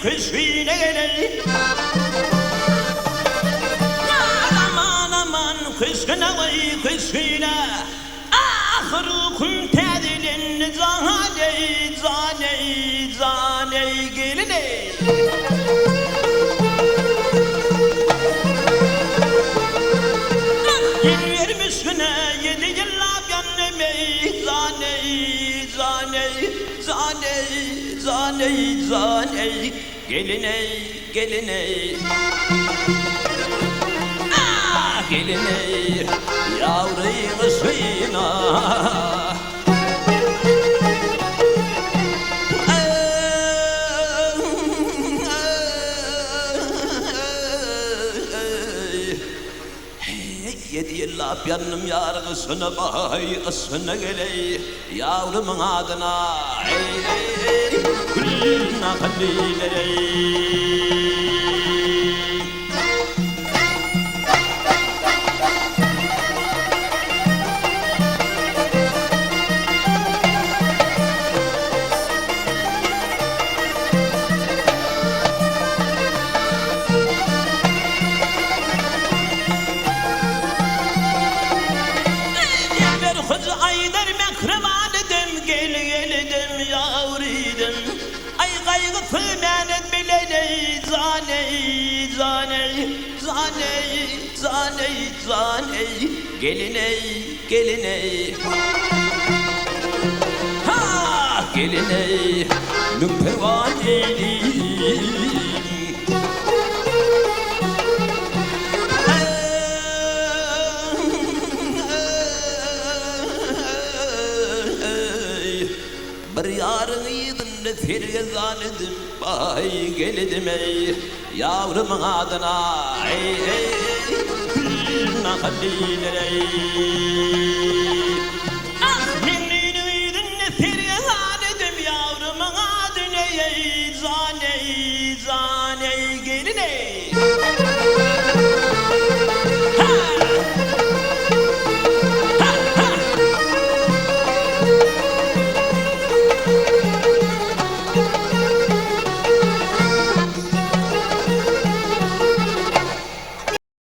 kışına geley. Aman aman kışına vay kışına. Ahırı kun tedilin zaney zaney zaney geliney. Yedi yıllar gönlümey zaney zaney zaney zaney zaney geliney geliney geliney yavru suyuna. Yedi yıllar yanım yargısına bay ısına geley yavrumun adına gülüne kandiley. Zaney, zaney, zaney, geliney, geliney. Ha, geliney, nümpervaneyim. Bir yarın yedinde fergazan edim, bay gelidim ey, yavrumun adına ey ey ey, gülüne kandiley.